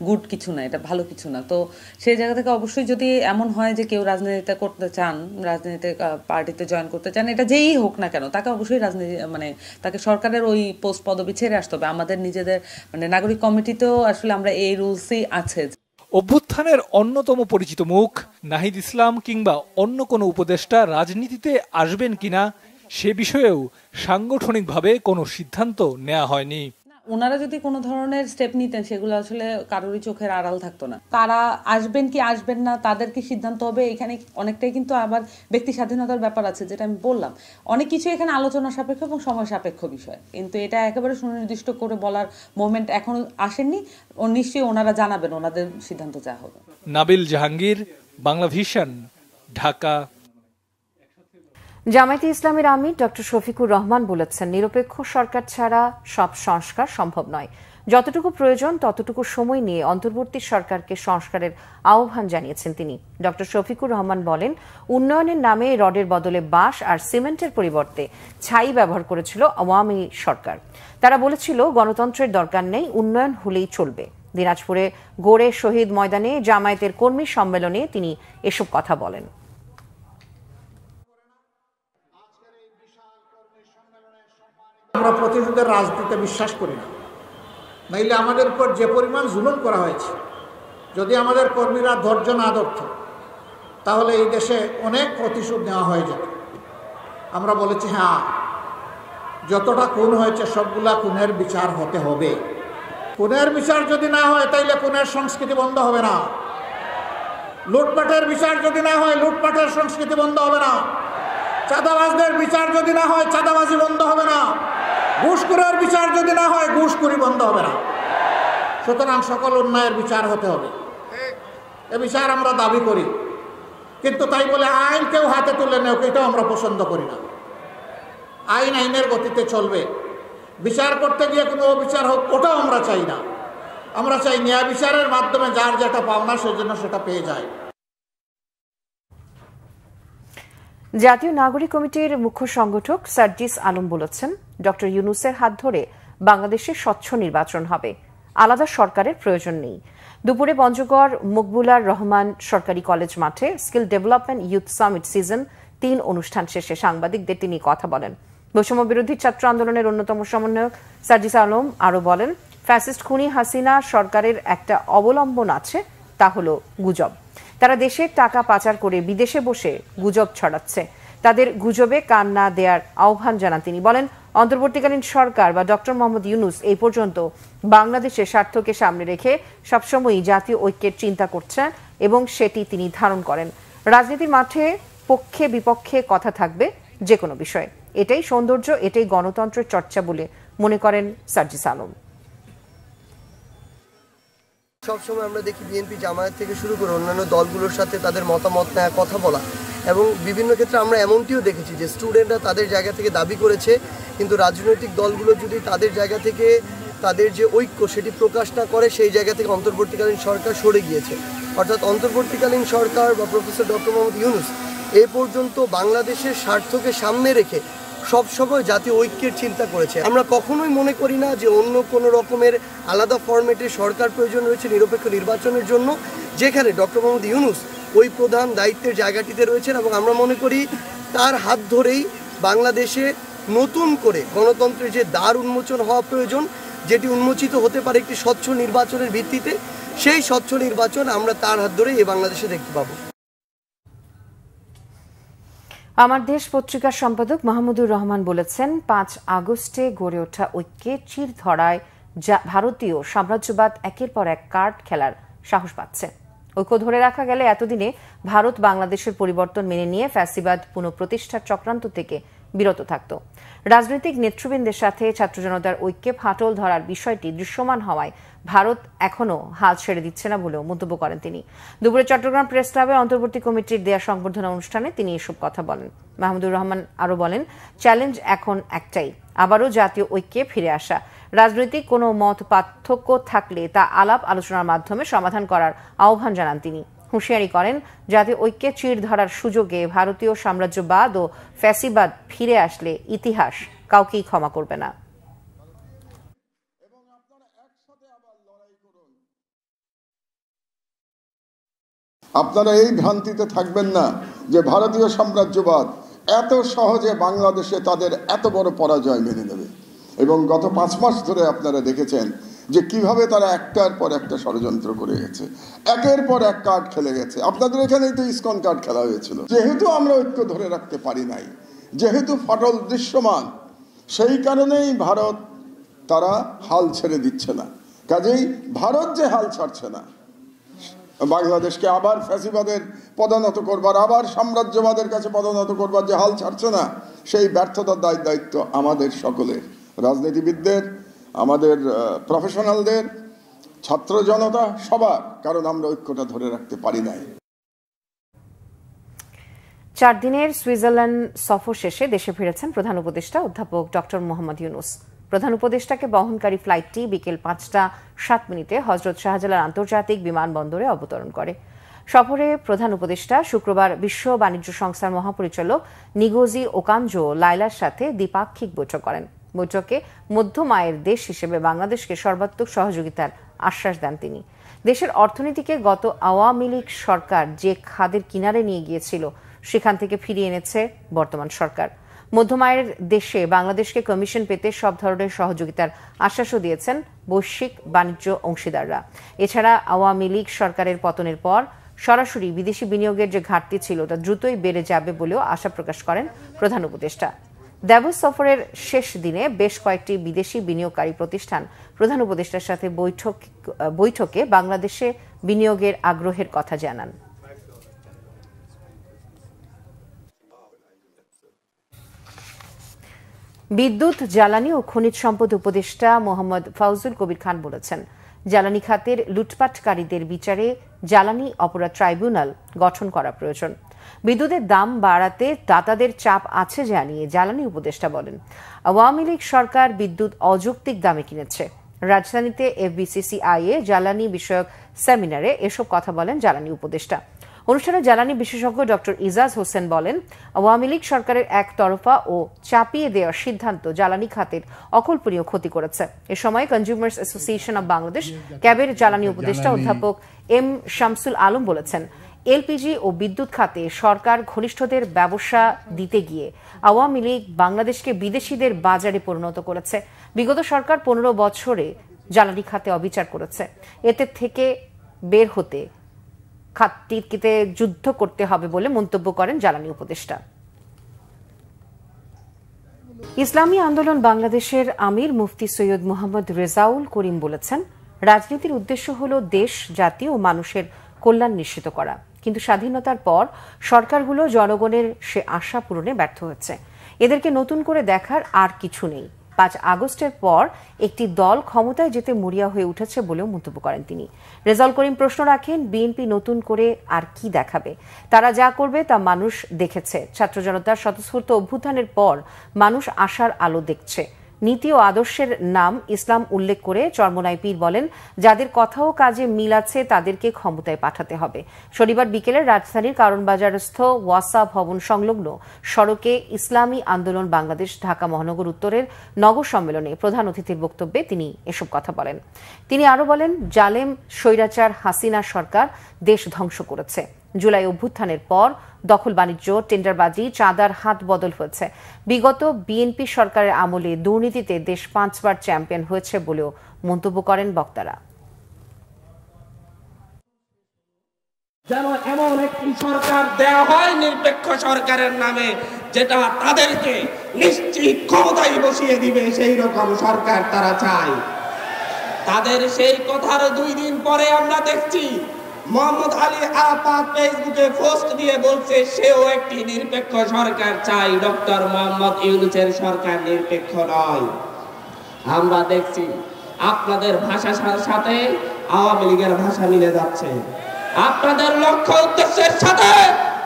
গুড কিছু না, এটা ভালো কিছু না। তো সেই জায়গা থেকে অবশ্যই যদি এমন হয় যে কেউ রাজনীতিতে করতে চান, রাজনীতি পার্টিতে জয়েন করতে চান, এটা যেই হোক না কেন, তাকে অবশ্যই রাজনীতি তাকে সরকারের ওই পোস্ট পদবি ছেড়ে আসতে হবে। আমাদের নিজেদের নাগরিক কমিটিতেও আসলে আমরা এই রুলসই আছে। অভ্যুত্থানের অন্যতম পরিচিত মুখ নাহিদ ইসলাম কিংবা অন্য কোনো উপদেষ্টা রাজনীতিতে আসবেন কিনা সে বিষয়েও সাংগঠনিকভাবে কোনো সিদ্ধান্ত নেওয়া হয়নি। ওনারা যদি কোনো ধরনের স্টেপ নিতেন সেগুলো আসলে কারোরই চোখের আড়াল থাকতো না। কারা আসবেন কি আসবেন না তাদের কি সিদ্ধান্ত হবে, এখানে অনেকটাই কিন্তু আবার ব্যক্তি স্বাধীনতার ব্যাপার আছে, যেটা আমি বললাম। অনেক কিছু এখানে আলোচনা সাপেক্ষ এবং সময় সাপেক্ষ বিষয়, কিন্তু এটা একেবারে সুনির্দিষ্ট করে বলার মোমেন্ট এখন আসেননি। নিশ্চয়ই ওনারা জানাবেন ওনাদের সিদ্ধান্ত যা হবে। নাবিল জাহাঙ্গীর, বাংলা ভিশন, ঢাকা। জামায়াতে ইসলামের আমির ডক্টর শফিকুর রহমান বলেছেন, নিরপেক্ষ সরকার ছাড়া সব সংস্কার সম্ভব নয়। যতটুকু প্রয়োজন ততটুকু সময় নিয়ে অন্তর্বর্তী সরকারকে সংস্কারের আহ্বান জানিয়েছেন তিনি। ডক্টর শফিকুর রহমান বলেন, উন্নয়নের নামে রডের বদলে বাঁশ আর সিমেন্টের পরিবর্তে ছাই ব্যবহার করেছিল আওয়ামী সরকার। তারা বলেছিল গণতন্ত্রের দরকার নেই, উন্নয়ন হলেই চলবে। দিনাজপুরে গোড়ে শহীদ ময়দানে জামায়াতের কর্মী সম্মেলনে তিনি এসব কথা বলেন। আমরা প্রতিশোধের রাজনীতিতে বিশ্বাস করি না, নাইলে আমাদের উপর যে পরিমাণ জুলুম করা হয়েছে, যদি আমাদের কর্মীরা ধৈর্য না ধরত তাহলে এই দেশে অনেক প্রতিশোধ নেওয়া হয়ে যেত। আমরা বলেছি হ্যাঁ, যতটা খুন হয়েছে সবগুলা খুনের বিচার হতে হবে। খুনের বিচার যদি না হয় তাইলে খুনের সংস্কৃতি বন্ধ হবে না। লুটপাটের বিচার যদি না হয় লুটপাটের সংস্কৃতি বন্ধ হবে না। চাঁদাবাজদের বিচার যদি না হয় চাঁদাবাজি বন্ধ হবে না। ঘুষখোরের বিচার যদি না হয় ঘুষখোরি বন্ধ হবে না। সুতরাং সকল অন্যায়ের বিচার হতে হবে, এ বিচার আমরা দাবি করি। কিন্তু তাই বলে আইন কেউ হাতে তুলে নেও, এটাও আমরা পছন্দ করি না। আইন আইনের গতিতে চলবে, বিচার করতে গিয়ে কোনো অবিচার হোক ওটাও আমরা চাই না। আমরা চাই ন্যায় বিচারের মাধ্যমে যার যেটা পাওনা সেজন্য সেটা পেয়ে যায়। জাতীয় নাগরিক কমিটির মুখ্য সংগঠক সার্জিস আলম বলেছেন, ডক্টর ইউনূসের হাত ধরে বাংলাদেশে স্বচ্ছ নির্বাচন হবে, আলাদা সরকারের প্রয়োজন নেই। দুপুরে পঞ্চগড় মকবুলার রহমান সরকারি কলেজ মাঠে skill development youth summit season 3 অনুষ্ঠান শেষে সাংবাদিকদের তিনি কথা বলেন। বৈষম্য বিরোধী ছাত্র আন্দোলনের অন্যতম সমন্বয়ক সার্জিস আলম আরও বলেন, ফ্যাসিস্ট খুনি হাসিনা সরকারের একটা অবলম্বন আছে, তা হলো গুজব। তারা দেশের টাকা পাচার করে বিদেশে বসে গুজব ছড়াচ্ছে, তাদের গুজবে কান না দেওয়ার আহ্বান জানান তিনি। বলেন, অন্তর্বর্তীকালীন সরকার বা ডক্টর মোহাম্মদ ইউনূস এই পর্যন্ত বাংলাদেশের স্বার্থকে সামনে রেখে সবসময়ই জাতীয় ঐক্যের চিন্তা করছেন এবং সেটি তিনি ধারণ করেন। রাজনীতির মাঠে পক্ষে বিপক্ষে কথা থাকবে যে কোনো বিষয়ে, এটাই সৌন্দর্য, এটাই গণতন্ত্রের চর্চা বলে মনে করেন সার্জিস আলম। সবসময় আমরা দেখি বিএনপি জামায়াত থেকে শুরু করে অন্যান্য দলগুলোর সাথে তাদের মতামত নেওয়া, কথা বলা, এবং বিভিন্ন ক্ষেত্রে আমরা এমনটিও দেখেছি যে স্টুডেন্টরা তাদের জায়গা থেকে দাবি করেছে, কিন্তু রাজনৈতিক দলগুলো যদি তাদের জায়গা থেকে তাদের যে ঐক্য সেটি প্রকাশ না করে, সেই জায়গা থেকে অন্তর্বর্তীকালীন সরকার সরে গিয়েছে। অর্থাৎ অন্তর্বর্তীকালীন সরকার বা প্রফেসর ডক্টর মোহাম্মদ ইউনূস এ পর্যন্ত বাংলাদেশের স্বার্থকে সামনে রেখে সবসময় জাতীয় ঐক্যের চিন্তা করেছে। আমরা কখনোই মনে করি না যে অন্য কোনো রকমের আলাদা ফরম্যাটে সরকার প্রয়োজন রয়েছে নিরপেক্ষ নির্বাচনের জন্য, যেখানে ডক্টর মোহাম্মদ ইউনূস ওই প্রধান দায়িত্বের জায়গাটিতে রয়েছেন। এবং আমরা মনে করি তার হাত ধরেই বাংলাদেশে নতুন করে গণতন্ত্রের যে দ্বার উন্মোচন হওয়া প্রয়োজন, যেটি উন্মোচিত হতে পারে একটি স্বচ্ছ নির্বাচনের ভিত্তিতে, সেই স্বচ্ছ নির্বাচন আমরা তার হাত ধরেই এই বাংলাদেশে দেখতে পাবো। আমার দেশ পত্রিকার সম্পাদক মাহমুদুর রহমান বলেছেন, 5 আগস্টে গড়ে ওঠা ঐক্যে চির ধরায় ভারতীয় সাম্রাজ্যবাদ একের পর এক কার্ড খেলার সাহস পাচ্ছে। ঐক্য ধরে রাখা গেলে এতদিনে ভারত বাংলাদেশের পরিবর্তন মেনে নিয়ে ফ্যাসিবাদ পুনঃপ্রতিষ্ঠার চক্রান্ত থেকে বিরত থাকত। রাজনৈতিক নেতৃবৃন্দের সাথে ছাত্র জনতার ঐক্যে ফাটল ধরার বিষয়টি দৃশ্যমান হওয়ায় ভারত এখনও হাল ছেড়ে দিচ্ছে না বলেও মন্তব্য করেন তিনি। দুপুরে চট্টগ্রাম প্রেস ক্লাবে অন্তর্বর্তী কমিটির দেয়া সংবর্ধনা অনুষ্ঠানে তিনি এসব কথা বলেন। মাহমুদুর রহমান আরও বলেন, চ্যালেঞ্জ এখন একটাই, আবারও জাতীয় ঐক্যে ফিরে আসা। রাজনৈতিক কোনো মত পার্থক্য থাকলে তা আলাপ আলোচনার মাধ্যমে সমাধান করার আহ্বান জানান তিনি। হুঁশিয়ারি করেন, জাতীয় ঐক্যে চির ধরার সুযোগে ভারতীয় সাম্রাজ্যবাদ ও ফ্যাসিবাদ ফিরে আসলে ইতিহাস কাউকেই ক্ষমা করবে না। আপনারা এই ভ্রান্তিতে থাকবেন না যে ভারতীয় সাম্রাজ্যবাদ এত সহজে বাংলাদেশে তাদের এত বড় পরাজয় মেনে নেবে। এবং গত 5 মাস ধরে আপনারা দেখেছেন যে কিভাবে তারা একটার পর একটা ষড়যন্ত্র করে গেছে, একের পর এক কার্ড খেলে গেছে। আপনাদের এখানেই তো ইসকন কার্ড খেলা হয়েছিল। যেহেতু আমরা ঐক্য ধরে রাখতে পারি নাই, যেহেতু ফাটল দৃশ্যমান, সেই কারণেই ভারত তারা হাল ছেড়ে দিচ্ছে না। কাজেই ভারত যে হাল ছাড়ছে না, বাংলাদেশকে আবার ফ্যাসিবাদের পদানত করবার, আবার সাম্রাজ্যবাদের কাছে পদানত করবার যে হাল ছাড়ছে না, সেই ব্যর্থতার দায়িত্ব আমাদের সকলের, রাজনীতিবিদদের, আমাদের প্রফেশনালদের, ছাত্র জনতা, সবার। কারণ আমরা ঐক্যটা ধরে রাখতে পারি নাই। 4 দিনের সুইজারল্যান্ড সফর শেষে দেশে ফিরেছেন প্রধান উপদেষ্টা অধ্যাপক ডক্টর মোহাম্মদ ইউনূস। প্রধান উপদেষ্টাকে বহনকারী ফ্লাইটটি বিকেল 5:07 হযরত শাহজালাল আন্তর্জাতিক বিমানবন্দরে অবতরণ করে। সফরে প্রধান উপদেষ্টা শুক্রবার বিশ্ব বাণিজ্য সংস্থার মহাপরিচালক নিগোজি ওকানজো লাইলার সাথে দ্বিপাক্ষিক বৈঠক করেন। বৈঠকে মধ্যম আয়ের দেশ হিসেবে বাংলাদেশকে সর্বাত্মক সহযোগিতার আশ্বাস দেন তিনি। দেশের অর্থনীতিকে গত আওয়ামী লীগ সরকার যে খাদের কিনারে নিয়ে গিয়েছিল সেখান থেকে ফিরিয়ে এনেছে বর্তমান সরকার। মধ্যম আয়ের দেশে বাংলাদেশকে কমিশন পেতে সব ধরনের সহযোগিতার আশ্বাসও দিয়েছেন বৈশ্বিক বাণিজ্য অংশীদাররা। এছাড়া আওয়ামী লীগ সরকারের পতনের পর সরাসরি বিদেশি বিনিয়োগের যে ঘাটতি ছিল তা দ্রুতই বেড়ে যাবে বলেও আশা প্রকাশ করেন প্রধান উপদেষ্টা। দাভোস সফরের শেষ দিনে বেশ কয়েকটি বিদেশি বিনিয়োগকারী প্রতিষ্ঠান প্রধান উপদেষ্টার সাথে বৈঠকে বাংলাদেশে বিনিয়োগের আগ্রহের কথা জানান। বিদ্যুৎ, জ্বালানি ও খনিজ সম্পদ উপদেষ্টা মোহাম্মদ ফাউজুল কবির খান বলেছেন, জ্বালানি খাতের লুটপাটকারীদের বিচারে জ্বালানি অপরাধ ট্রাইব্যুনাল গঠন করা প্রয়োজন। বিদ্যুতের দাম বাড়াতে দাতাদের চাপ আছে জানিয়ে জ্বালানি উপদেষ্টা বলেন, আওয়ামী লীগ সরকার বিদ্যুৎ অযৌক্তিক দামে কিনেছে। রাজধানীতে FBCCI এ জ্বালানি বিষয়ক সেমিনারে এসব কথা বলেন জ্বালানি উপদেষ্টা। অনুষ্ঠানে জ্বালানি বিশেষজ্ঞ ডক্টর ইজাজ হোসেন বলেন, আওয়ামী লীগ সরকারের একতরফা ও চাপিয়ে দেওয়ার সিদ্ধান্ত জ্বালানি খাতের অকল্পনীয় ক্ষতি করেছে। এ সময় কনজিউমার্স অ্যাসোসিয়েশন অব বাংলাদেশ ক্যাবের জ্বালানি উপদেষ্টা অধ্যাপক M শামসুল আলম বলেছেন, এলপিজি ও বিদ্যুৎ খাতে সরকার ঘনিষ্ঠদের ব্যবসা দিতে গিয়ে আওয়ামী লীগ বাংলাদেশকে বিদেশিদের বাজারে পরিণত করেছে। বিগত সরকার 15 বছরে জ্বালানি খাতে অবিচার করেছে। এতে থেকে বের হতে খাতটিতে যুদ্ধ করতে হবে বলে মন্তব্য করেন জ্বালানি উপদেষ্টা। ইসলামী আন্দোলন বাংলাদেশের আমির মুফতি সৈয়দ মোহাম্মদ রেজাউল করিম বলেছেন, রাজনীতির উদ্দেশ্য হল দেশ, জাতি ও মানুষের কল্যাণ নিশ্চিত করা, কিন্তু স্বাধীনতার পর সরকারগুলো জনগণের সে আশা পূরণে ব্যর্থ হচ্ছে। এদেরকে নতুন করে দেখার আর কিছু নেই। 5 আগস্টের পর একটি দল ক্ষমতায় যেতে মরিয়া হয়ে উঠেছে বলেও মন্তব্য করেন তিনি। রেজাউল করিম প্রশ্ন রাখেন, বিএনপি নতুন করে আর কি দেখাবে? তারা যা করবে তা মানুষ দেখেছে। ছাত্র জনতার স্বতঃস্ফূর্ত অভ্যুত্থানের পর মানুষ আশার আলো দেখছে। নীতি ও আদর্শের নাম ইসলাম উল্লেখ করে চরমোনাই পীর বলেন, যাদের কথা ও কাজে মিল আছে তাদেরকে ক্ষমতায় পাঠাতে হবে। শনিবার বিকেলে রাজধানীর কারণবাজারস্থ ওয়াসা ভবন সংলগ্ন সড়কে ইসলামী আন্দোলন বাংলাদেশ ঢাকা মহানগর উত্তরের নগর সম্মেলনে প্রধান অতিথির বক্তব্যে তিনি এসব কথা বলেন। তিনি আরো বলেন, জালেম স্বৈরাচার হাসিনা সরকার দেশ ধ্বংস করেছে। জুলাই অভ্যুত্থানের পর দখল বাণিজ্য, টেন্ডারবাজি, চাঁদার হাত বদল হয়েছে। বিগত বিএনপি সরকারের আমলে দুর্নীতিতে দেশ 5 বার চ্যাম্পিয়ন হয়েছে বলেও মন্তব্য করেন বক্তারা। যেন এমন একটি সরকার দেওয়া হয় নিরপেক্ষ সরকারের নামে, যেটা তাদেরকে নিশ্চিত ক্ষমতায় বসিয়ে দিবে, সেই রকম সরকার তারা চায়। তাদের সেই কথার 2 দিন পরে আমরা দেখছি মোহাম্মদ আলী আরাফাত ফেসবুকে পোস্ট দিয়ে বলছে সেও একটি নিরপেক্ষ সরকার চাই। ডক্টর মোহাম্মদ ইউনূসের সরকার নিরপেক্ষ নয়। আমরা দেখছি আপনাদের ভাষার সাথে আওয়ামী লীগের ভাষা মিলে যাচ্ছে। আপনাদের লক্ষ্য উদ্দেশ্যের সাথে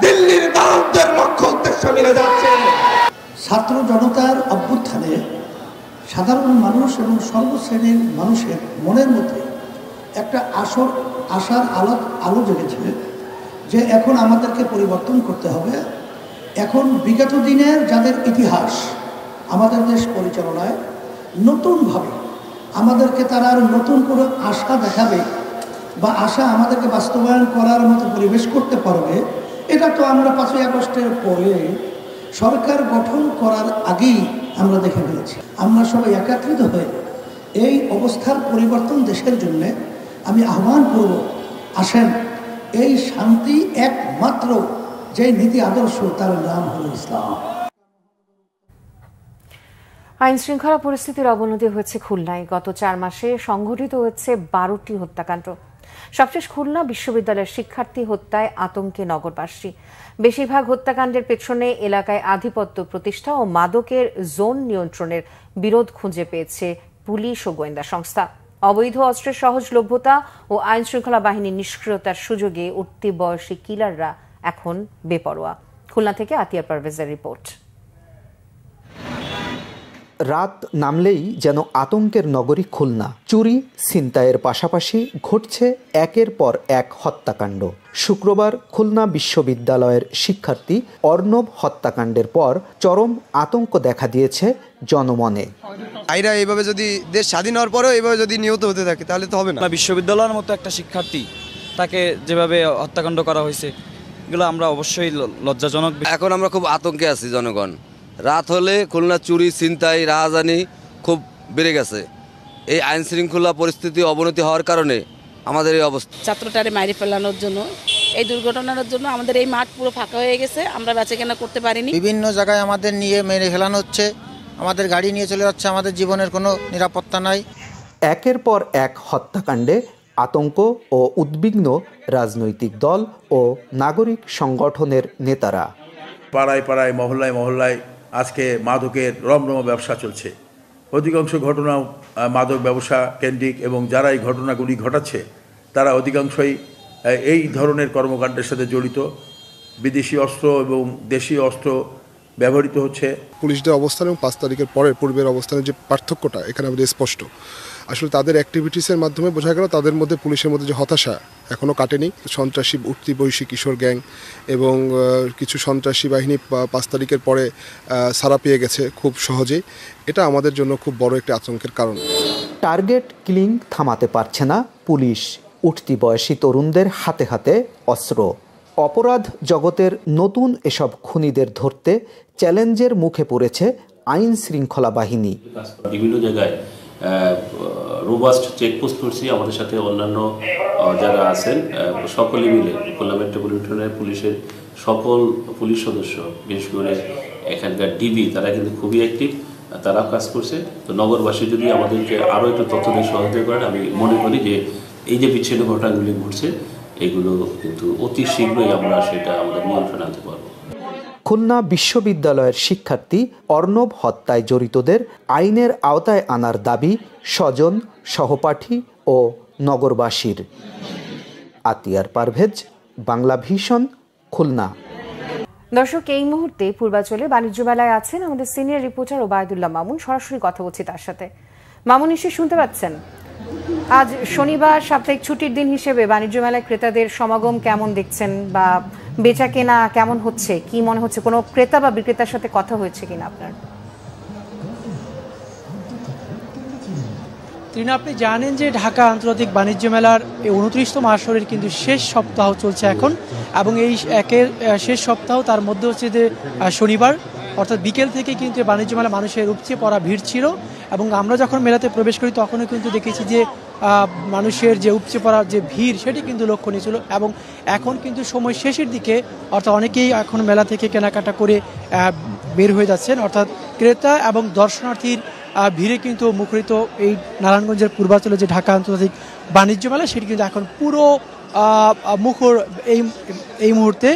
দিল্লির দালালদের লক্ষ্য উদ্দেশ্য মিলে যাচ্ছে। ছাত্র জনতার অভ্যুত্থানে সাধারণ মানুষ এবং সর্বশ্রেণীর মানুষের মনের মধ্যে একটা আশার আলো জেগেছে যে এখন আমাদেরকে পরিবর্তন করতে হবে। এখন বিগত দিনের যাদের ইতিহাস আমাদের দেশ পরিচালনায় নতুনভাবে আমাদেরকে তারা আর নতুন করে আশা দেখাবে বা আশা আমাদেরকে বাস্তবায়ন করার মতো পরিবেশ করতে পারবে, এটা তো আমরা 5ই আগস্টের পরে সরকার গঠন করার আগেই আমরা দেখে ফেলেছি। আমরা সবাই একত্রিত হয়ে এই অবস্থার পরিবর্তন দেশের জন্যে আমি আহ্বান করব, আসেন এই শান্তি একমাত্র যে নীতি আদর্শ তার নাম হল ইসলাম। আইন শৃঙ্খলা পরিস্থিতির অবনতি হয়েছে খুলনায়। গত 4 মাসে সংঘটিত হয়েছে 12টি হত্যাকাণ্ড। সবশেষ খুলনা বিশ্ববিদ্যালয়ের শিক্ষার্থী হত্যায় আতঙ্কে নগরবাসী। বেশিরভাগ হত্যাকাণ্ডের পেছনে এলাকায় আধিপত্য প্রতিষ্ঠা ও মাদকের জোন নিয়ন্ত্রণের বিরোধ খুঁজে পেয়েছে পুলিশ ও গোয়েন্দা সংস্থা। অবৈধ অস্ত্রের সহজলভ্যতা ও আইন শৃঙ্খলা বাহিনীর নিষ্ক্রিয়তার সুযোগে উঠতি বয়সী কিলাররা এখন বেপরোয়া। খুলনা থেকে আতিয়া পারভেজের রিপোর্ট। রাত নামলেই যেন আতঙ্কের নগরী খুলনা। চুরি ছিনতাইয়ের পাশাপাশি ঘটছে একের পর এক হত্যাকাণ্ড। শুক্রবার খুলনা বিশ্ববিদ্যালয়ের শিক্ষার্থী অর্ণব হত্যাকাণ্ডের পর চরম আতঙ্ক দেখা দিয়েছে জনমনে। আইরা এইভাবে যদি দেশ স্বাধীন হওয়ার পরেও এইভাবে যদি নিহত হতে থাকে তাহলে তো হবে না। বিশ্ববিদ্যালয়ের মতো একটা শিক্ষার্থী তাকে যেভাবে হত্যাকাণ্ড করা হয়েছে এগুলো আমরা অবশ্যই লজ্জাজনক। এখন আমরা খুব আতঙ্কে আছি জনগণ। রাত হলে খুলনা চুরি ছিনতাই রাহাজানি খুব বেড়ে গেছে। এই আইন শৃঙ্খলা পরিস্থিতি অবনতি হওয়ার কারণে আমাদের এই অবস্থা। ছাত্রটারে মারি ফেলানোর জন্য, এই দুর্ঘটনার জন্য আমাদের এই মাঠ পুরো ফাঁকা হয়ে গেছে। আমরা বেচাকেনা করতে পারিনি। বিভিন্ন জায়গায় আমাদের নিয়ে মেরে ফেলানো হচ্ছে, আমাদের গাড়ি নিয়ে চলে যাচ্ছে, আমাদের জীবনের কোনো নিরাপত্তা নাই। একের পর এক হত্যাকাণ্ডে আতঙ্ক ও উদ্বিগ্ন রাজনৈতিক দল ও নাগরিক সংগঠনের নেতারা। পাড়ায় পাড়ায় মহল্লায় মহল্লায় আজকে মাদকের রমরম ব্যবসা চলছে। অধিকাংশ ঘটনা মাদক ব্যবসা কেন্দ্রিক এবং যারা এই ঘটনাগুলি ঘটাচ্ছে তারা অধিকাংশই এই ধরনের কর্মকাণ্ডের সাথে জড়িত। বিদেশি অস্ত্র এবং দেশীয় অস্ত্র ব্যবহৃত হচ্ছে। পুলিশদের অবস্থান এবং 5 তারিখের পূর্বের অবস্থানের যে পার্থক্যটা এখানে আমাদের স্পষ্ট। আসলে তাদের অ্যাক্টিভিটিসের মাধ্যমে বোঝা গেল তাদের মধ্যে পুলিশের মধ্যে যে হতাশা এখনও কাটেনি। সন্ত্রাসী উঠতি বয়সী কিশোর গ্যাং এবং কিছু সন্ত্রাসী বাহিনী 5 তারিখের পরে সাড়া পেয়ে গেছে খুব সহজেই। এটা আমাদের জন্য খুব বড় একটা আতঙ্কের কারণ। টার্গেট কিলিং থামাতে পারছে না পুলিশ। উঠতি বয়সী তরুণদের হাতে হাতে অস্ত্র। অপরাধ জগতের নতুন এসব খুনিদের ধরতে চ্যালেঞ্জের মুখে পড়েছে আইন শৃঙ্খলা বাহিনী। বিভিন্ন জায়গায় রোবাস্ট চেকপোস্ট করছি। আমাদের সাথে অন্যান্য যারা আছেন সকলে মিলে খুলনা মেট্রোপলিটনের পুলিশের সকল পুলিশ সদস্য, বিশেষ করে এখানকার ডিবি, তারা কিন্তু খুবই অ্যাক্টিভ, তারা কাজ করছে। তো নগরবাসী যদি আমাদেরকে আরও একটু তথ্য দিয়ে সহযোগিতা করেন, আমি মনে করি যে এই যে বিচ্ছিন্ন ঘটনাগুলি ঘটছে এগুলো কিন্তু অতি শীঘ্রই আমরা সেটা আমাদের নিয়ন্ত্রণে আনতে পারবো। খুলনা বিশ্ববিদ্যালয়ের শিক্ষার্থী অর্ণব হত্যায় জড়িতদের আইনের আওতায় আনার দাবি স্বজন, সহপাঠী ও নগরবাসীর। আতিয়ার পারভেজ, বাংলা ভিশন, খুলনা। দর্শক, এই মুহূর্তে পূর্বাঞ্চলে বাণিজ্য মেলায় আছেন আমাদের সিনিয়র রিপোর্টার ওবায়দুল্লাহ মামুন। সরাসরি কথা বলছি তার সাথে। মামুন, নিশ্চয়ই শুনতে পাচ্ছেন। আজ শনিবার, সাপ্তাহিক ছুটির দিন হিসেবে বাণিজ্য মেলায় ক্রেতাদের সমাগম কেমন দেখছেন, বা বেচা কেনা কেমন হচ্ছে, কি মনে হচ্ছে? কোনো ক্রেতা বা বিক্রেতার সাথে কথা হয়েছে কিনা আপনার? আপনি জানেন যে ঢাকা আন্তর্জাতিক বাণিজ্য মেলার এই 29তম আসরের কিন্তু শেষ সপ্তাহ চলছে এখন, এবং এই শেষ সপ্তাহ তার মধ্যে হচ্ছে যে শনিবার, অর্থাৎ বিকেল থেকে কিন্তু বাণিজ্য মেলা মানুষের উপচে পড়া ভিড় ছিল। এবং আমরা যখন মেলাতে প্রবেশ করি তখনও কিন্তু দেখেছি যে মানুষের যে উপচে পড়া যে ভিড় সেটি কিন্তু লক্ষণীয় ছিল। এবং এখন কিন্তু সময় শেষের দিকে, অর্থাৎ অনেকেই এখন মেলা থেকে কেনাকাটা করে বের হয়ে যাচ্ছেন। অর্থাৎ ক্রেতা এবং দর্শনার্থীর ভিড়ে কিন্তু মুখরিত এই নারায়ণগঞ্জের পূর্বাঞ্চলে যে ঢাকা আন্তর্জাতিক বাণিজ্য মেলা, সেটি কিন্তু এখন পুরো মুখর এই মুহূর্তে।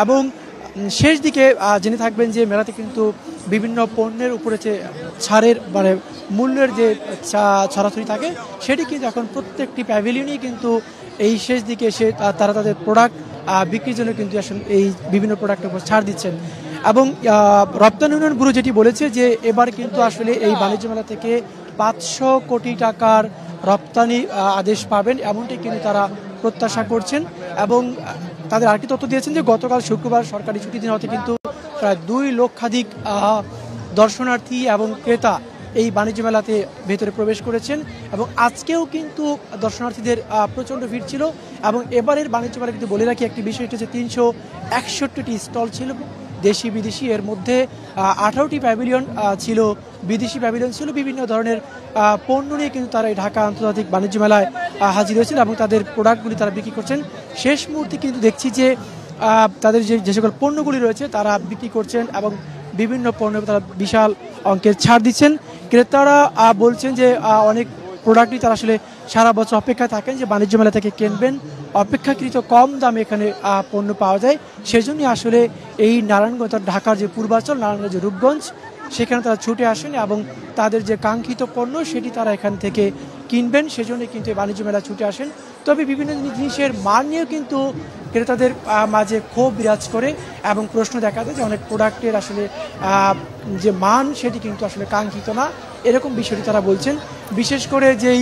এবং শেষ দিকে জেনে থাকবেন যে মেলাতে কিন্তু বিভিন্ন পণ্যের উপরে যে ছাড়ের মানে মূল্যের যে ছড়াছড়ি থাকে, সেটি কিন্তু এখন প্রত্যেকটি প্যাভিলিয়নেই কিন্তু এই শেষ দিকে এসে তারা তাদের প্রোডাক্ট বিক্রির জন্য কিন্তু এই বিভিন্ন প্রোডাক্টের উপর ছাড় দিচ্ছেন। এবং রপ্তানি উন্নয়ন ব্যুরো যেটি বলেছে যে এবার কিন্তু আসলে এই বাণিজ্য মেলা থেকে 500 কোটি টাকার রপ্তানি আদেশ পাবেন, এমনটি কিন্তু তারা প্রত্যাশা করছেন। এবং তাদের আরেকটি তথ্য দিয়েছেন যে গতকাল শুক্রবার সরকারি ছুটির দিন হতে কিন্তু প্রায় 2 লক্ষাধিক দর্শনার্থী এবং ক্রেতা এই বাণিজ্য মেলাতে ভেতরে প্রবেশ করেছেন। এবং আজকেও কিন্তু দর্শনার্থীদের প্রচণ্ড ভিড় ছিল। এবং এবারের বাণিজ্য মেলা কিন্তু বলে রাখি একটি বিষয় হচ্ছে 361টি স্টল ছিল দেশি বিদেশি, এর মধ্যে 18টি প্যাভিলিয়ন ছিল বিদেশি প্যাভিলিয়ন ছিল। বিভিন্ন ধরনের পণ্য নিয়ে কিন্তু তারা এই ঢাকা আন্তর্জাতিক বাণিজ্য মেলায় হাজির হয়েছিল এবং তাদের প্রোডাক্টগুলি তারা বিক্রি করছেন। শেষ মুহূর্তে কিন্তু দেখছি যে তাদের যে সকল পণ্যগুলি রয়েছে তারা বিক্রি করছেন এবং বিভিন্ন পণ্য তারা বিশাল অঙ্কের ছাড় দিচ্ছেন। ক্রেতারা বলছেন যে অনেক প্রোডাক্টই তারা আসলে সারা বছর অপেক্ষা থাকেন যে বাণিজ্য মেলা থেকে কিনবেন, অপেক্ষাকৃত কম দামে এখানে পণ্য পাওয়া যায়। সেজন্যই আসলে এই নারায়ণগঞ্জ, ঢাকার যে পূর্বাঞ্চল নারায়ণগঞ্জ যে রূপগঞ্জ, সেখানে তারা ছুটে আসেন এবং তাদের যে কাঙ্ক্ষিত পণ্য সেটি তারা এখান থেকে কিনবেন, সেজন্যই কিন্তু এই বাণিজ্য মেলা ছুটে আসেন। তবে বিভিন্ন জিনিসের মান নিয়েও কিন্তু ক্রেতাদের মাঝে ক্ষোভ বিরাজ করে এবং প্রশ্ন দেখা দেয় যে অনেক প্রোডাক্টের আসলে যে মান সেটি কিন্তু আসলে কাঙ্ক্ষিত না, এরকম বিষয়টি তারা বলছেন। বিশেষ করে যেই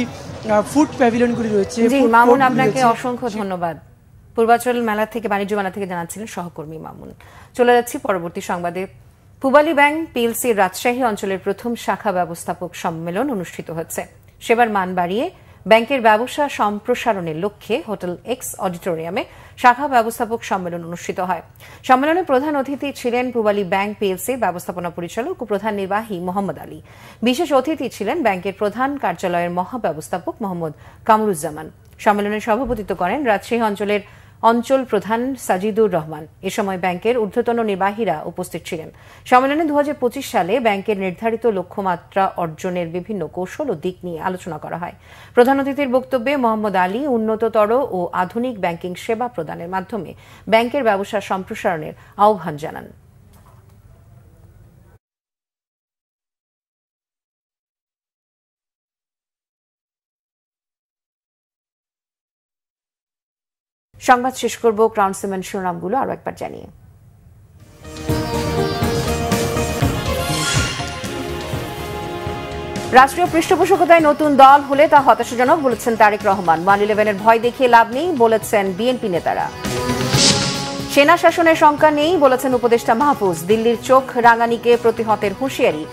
ফুড প্যাভিলিয়নগুলি রয়েছে। জি মামুন, আপনাকে অসংখ্য ধন্যবাদ। পূর্বাঞ্চল মেলা থেকে, বাণিজ্য মেলা থেকে জানাচ্ছিলেন সহকর্মী মামুন। চলে যাচ্ছি পরবর্তী সংবাদে। পূবালী ব্যাংক পিএলসির রাজশাহী অঞ্চলের প্রথম শাখা ব্যবস্থাপক সম্মেলন অনুষ্ঠিত হচ্ছে। সেবার মান বাড়িয়ে ব্যাংকের ব্যবসা সম্প্রসারণের লক্ষ্যে হোটেল এক্স অডিটোরিয়ামে শাখা ব্যবস্থাপক সম্মেলন অনুষ্ঠিত হয়। সম্মেলনে প্রধান অতিথি ছিলেন পূবালী ব্যাংক পিএলসির ব্যবস্থাপনা পরিচালক ও প্রধান নির্বাহী মোহাম্মদ আলী। বিশেষ অতিথি ছিলেন ব্যাংকের প্রধান কার্যালয়ের মহাব্যবস্থাপক মোহাম্মদ কামরুজ্জামান। সম্মেলনে সভাপতিত্ব করেন রাজশাহী অঞ্চলের অঞ্চল প্রধান সাজিদুর রহমান। এ সময় ব্যাংকের ঊর্ধ্বতন নির্বাহীরা উপস্থিত ছিলেন। সম্মেলনে 2025 সালে ব্যাংকের নির্ধারিত লক্ষ্যমাত্রা অর্জনের বিভিন্ন কৌশল ও দিক নিয়ে আলোচনা করা হয়। প্রধান অতিথির বক্তব্যে মোহাম্মদ আলী উন্নততর ও আধুনিক ব্যাংকিং সেবা প্রদানের মাধ্যমে ব্যাংকের ব্যবসা সম্প্রসারণের আহ্বান জানান। সংবাদ শেষ করব ক্রাউন সিমেন্ট শিরোনামগুলো আরো একবার জানিয়ে। রাষ্ট্রীয় পৃষ্ঠপোষকতায় নতুন দল হলে তা হতাশাজনক বলেছেন তারেক রহমান। 111-এর ভয় দেখিয়ে লাভ নেই বলেছেন বিএনপি নেতারা। সেনা শাসনের শঙ্কা নেই বলেছেন উপদেষ্টা মাহফুজ। দিল্লির চোখ রাঙানিকে প্রতিহতের হুঁশিয়ারি।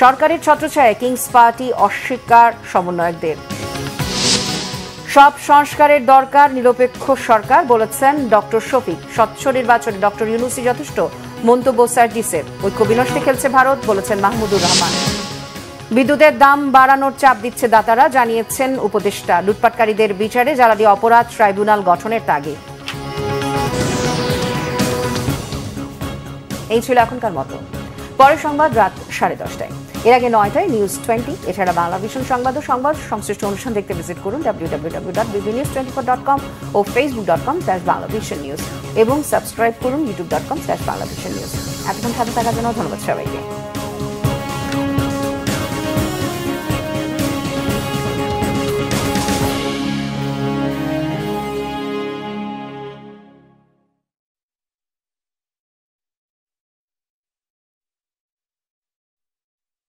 সরকারের ছত্রছায়ায় কিংস পার্টি অস্বীকার সমন্বয়কদের। সব সংস্কারের দরকার নিরপেক্ষ সরকার বলেছেন ডক্টর শফিক। স্বচ্ছ নির্বাচনে ডক্টর ইউনূসই যথেষ্ট মন্তব্য সার্জিসের। ঐক্য বিনষ্টে খেলছে ভারত বলেছেন মাহমুদুর রহমান। বিদ্যুতের দাম বাড়ানোর চাপ দিচ্ছে দাতারা জানিয়েছেন উপদেষ্টা। লুটপাটকারীদের বিচারে জ্বালানি অপরাধ ট্রাইব্যুনাল গঠনের তাগিদ। এই ছিল এখনকার মতো। পরের সংবাদ রাত 10:30টায়। এর আগে 9টায় নিউজ 20। এছাড়া বাংলা ভিশন সংবাদ ও সংবাদ সংশ্লিষ্ট অনুষ্ঠান দেখতে ভিজিট করুন www.bbnews24.com ও facebook.com/banglavisionnews এবং সাবস্ক্রাইব করুন youtube.com/banglavisionnews। এতক্ষণ সাথে থাকার জন্য ধন্যবাদ সবাইকে।